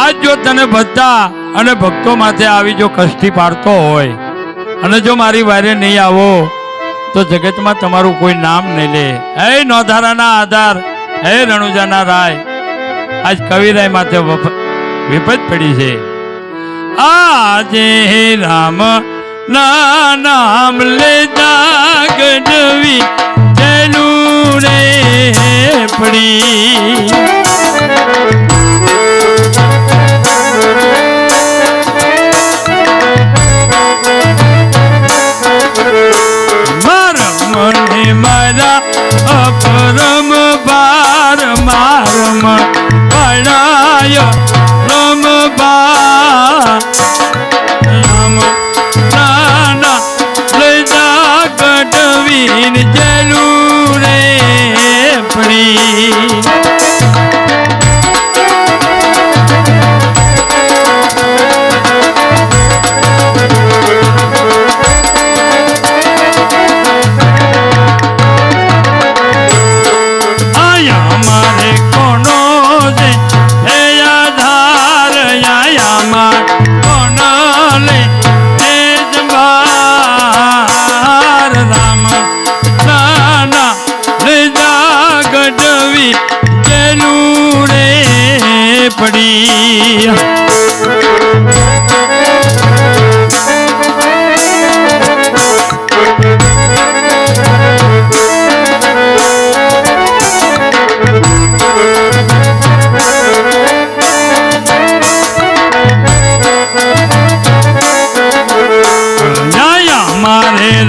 આજ જો તને બધા અને ભક્તો માથે આવી જો કષ્ટી પાડતો હોય અને જો મારી વારે નહીં આવો તો જગતમાં તમારું કોઈ નામ નહીં લે. હે નોધારાના આધાર, હે રણુજાના રાય, આજ કવિરાય માથે વિપત પડી છે. આજે રામ ના નામ લેતા ગઢવી ચેલું રે પડી. મારા અપરમ બાર મારમ પડાય રમ બાર રામ નાના લજા ગઢવીન ચેલું રે પડી.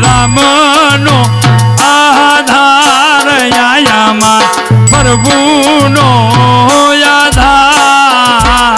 રામનો આધાર આયામાં પ્રભુનો આધાર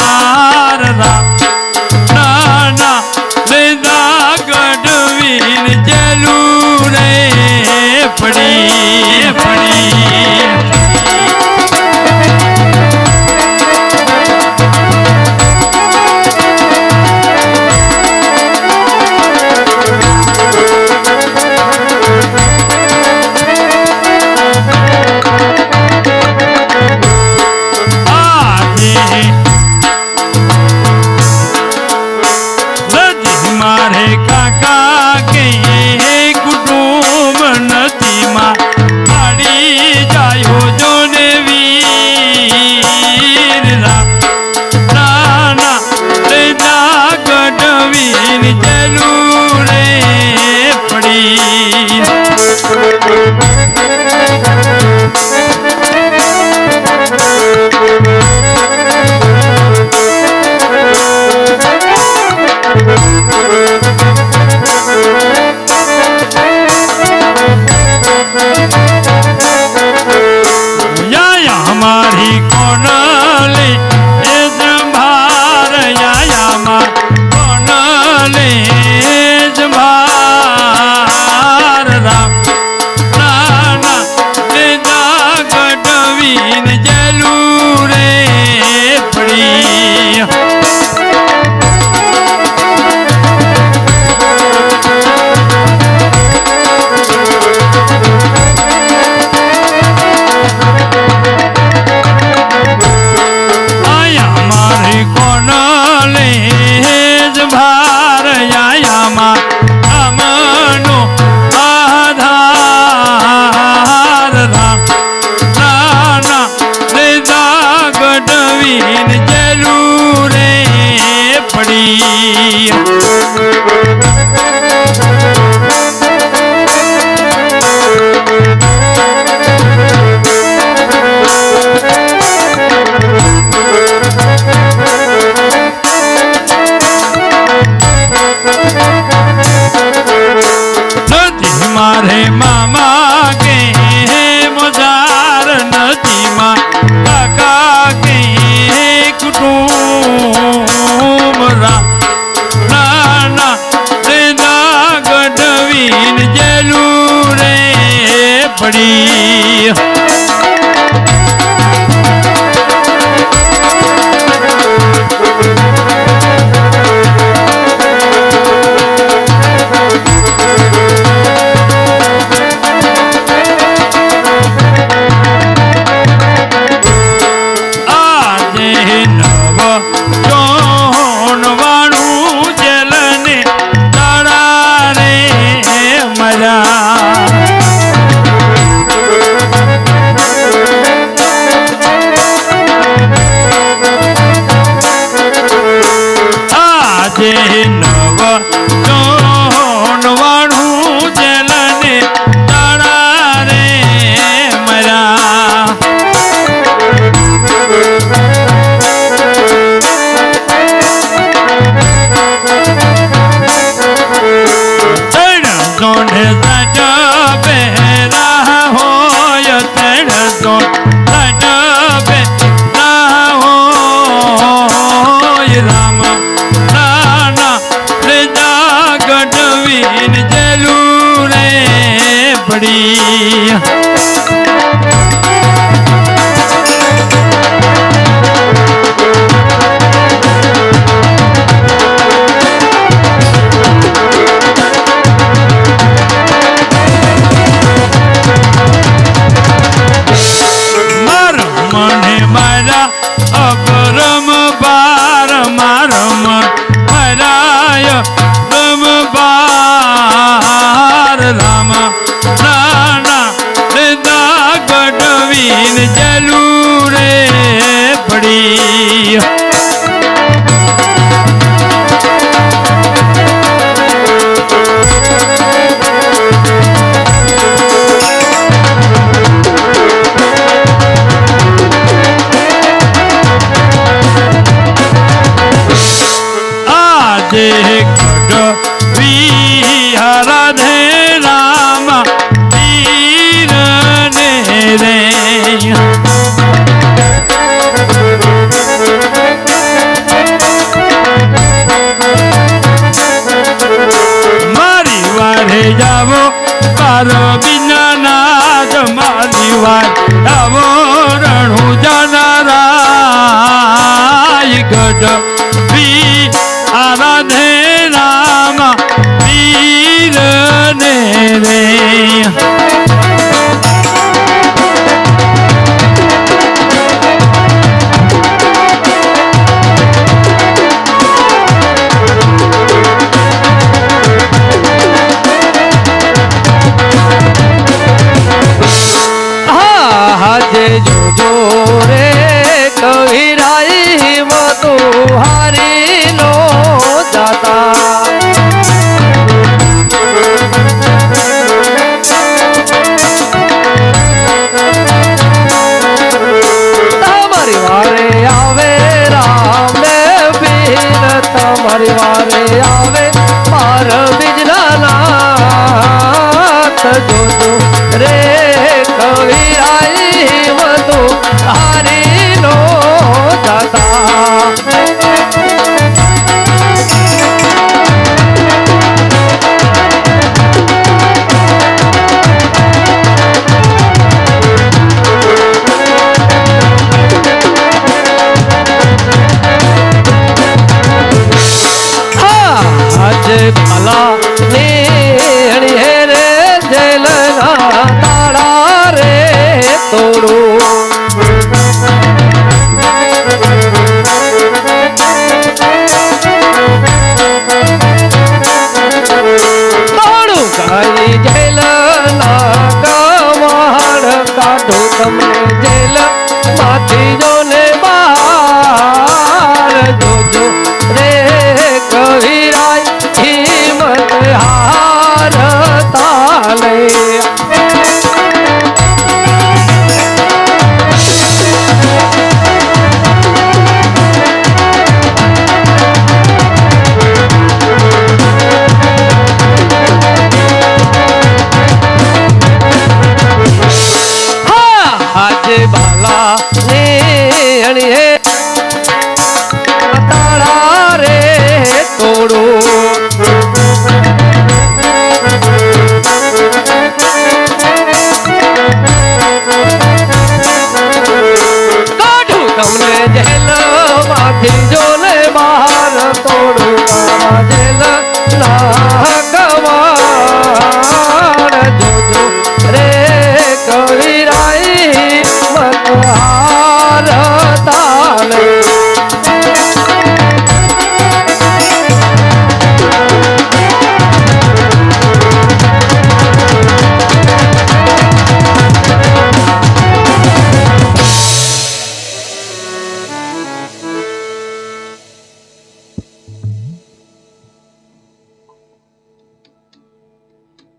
મારા બીના નાદ મારી વાત આવો રણું જાનારાય ગઢ બી આરાધે રામ વીર ને રે જોજો રે કવિરાઈ મતો હારી નો જાતા તમારી વારે આવે રામ ને વીર તમારી વારે આવે માર બીજના નાથ જોજો રે કવિરાઈ મતો હારી નો જાતા આજે ભલા ની રે જેલના તાળા રે તોડું તોડું કાઈ જેલના કવાડ કાઢું તમને જેલ માંથી જોને બહાર જોજો રે કવિરાય હિંમત હાર તાલે આજે બાલા ને હે તાળા રે તોડો કાઢું તમને જેલ માંથી જોને બહાર તોડું જેલ ના કવાડ જોજો રે કવિરાઈ મત હાર તાલે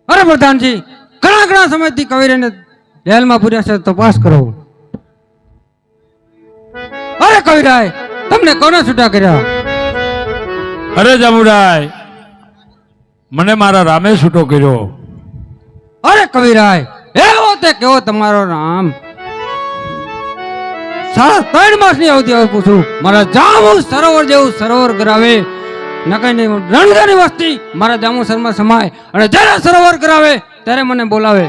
અરે પ્રધાનજી ઘણા સમયથી કવિરાને જેલમાં પૂર્યા છે તપાસ કરો. અરે કવિરાય તમને કોને છૂટા કર્યા? અરે જામુરાય મને મારા રામે છૂટો કર્યો. અરે કવિરાય એવો તે કેવો તમારો નામ 3.5 માસની અવધિ હવે પૂછું મારા જામુ સરોવર જેવું સરોવર કરાવે નકાઈ રણધાની વસ્તી મારા જામુ સરમાં સમાય અને જ્યારે સરોવર કરાવે ત્યારે મને બોલાવે.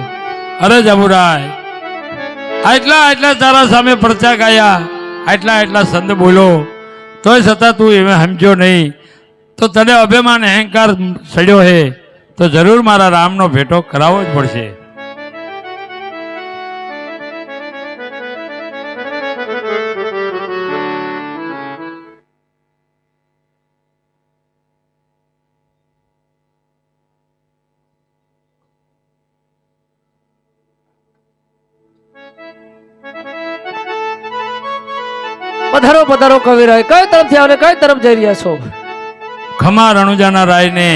અરે જામુરાય આટલા તારા સામે પરચા ગાયા આટલા સંત બોલો તોય છતાં તું એમાં સમજ્યો નહીં તો તને અભિમાન અહંકાર સડ્યો હે તો જરૂર મારા રામનો ભેટો કરાવવો જ પડશે. પધારો પધારો કવિરાય કઈ તરફથી આવે કઈ તરફ જઈ રહ્યા છો? ખમા રણુજાના રાયને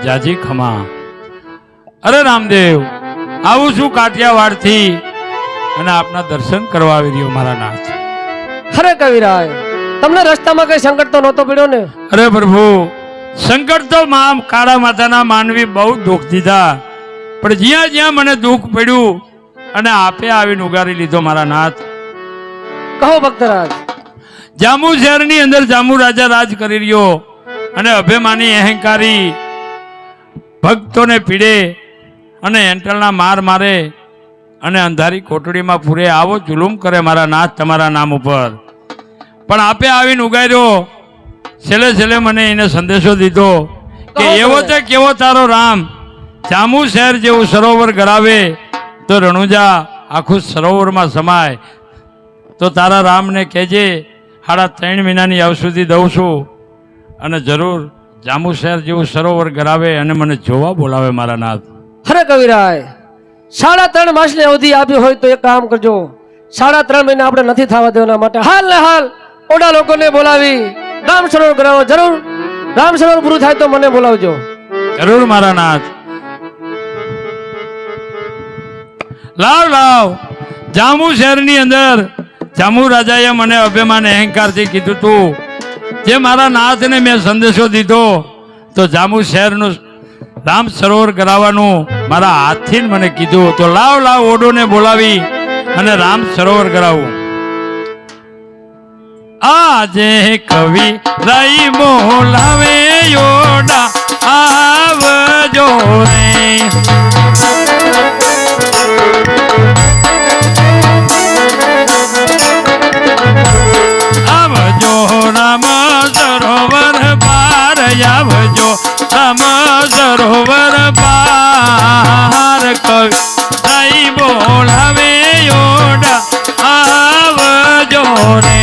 જાજી ખમા. અરે રામદેવ આવું છું કાઠિયાવાડથી અને આપના દર્શન કરવા આવી રહ્યો મારા નાથ. અરે કવિરાય તમને રસ્તામાં કઈ સંકટ તો નહોતો પડ્યો ને? અરે પ્રભુ સંકટ તો કાળા માતાના માનવી બહુ દુઃખ દીધા પણ જ્યાં જ્યાં મને દુઃખ પડ્યું અને આપે આવીને ઉગારી લીધો મારા નાથ. કહો ભક્તરાજ. જાંબુ શહેરની અંદર જાંબુ રાજા રાજ કરી રહ્યો અને અભિમાની અહંકારી ભક્તોને પીડે અને એન્ટલના માર મારે અને અંધારી કોટડીમાં પૂરે આવો જુલુમ કરે મારા નાથ તમારા નામ ઉપર. પણ આપે આવીને ઉગાર્યો. છેલ્લે છેલ્લે મને એને સંદેશો દીધો કે એવો તે કેવો તારો રામ, જાંબુ શહેર જેવું સરોવર ગરાવે તો રણુજા આખું સરોવરમાં સમાય. તો તારા રામને કહેજે 3.5 મહિનાની ઔષધિ દઉં છું અને જરૂર જાંબુ શહેર જેવું સરોવર ગરાવે અને મને જોવા બોલાવે મારા નાથ. અરે કવિરાય, 3.5 માસની અવધિ આપી હોય તો એક કામ કરજો, 3.5 મહિના આપણે નથી થવા દેવાના માટે હાલ ને હાલ ઓડા લોકોને બોલાવી રામ સરોવર કરાવો. જરૂર રામ સરોવર પૂરું થાય તો મને બોલાવજો. જરૂર મારા નાથ. લાવ લાવ. જાંબુ શહેરની અંદર જાંબુ રાજાએ મને અભિમાન અહંકારથી કીધું તું જે મારા નાથને મેં સંદેશો દીધો તો જાંબુ શહેરનું રામ સરોવર કરાવવાનું મારા હાથથી જ મને કીધું. તો લાવ લાવ ઓડોને બોલાવી અને રામ સરોવર કરાવું. આજે કવિ રાઈ બોલાવે ઓડા આવજો રે. આવજો રામ સરોવર પાર, આવજો રામ સરોવર પાર. કવિ રાઈ બોલાવે ઓડા આવજો રે.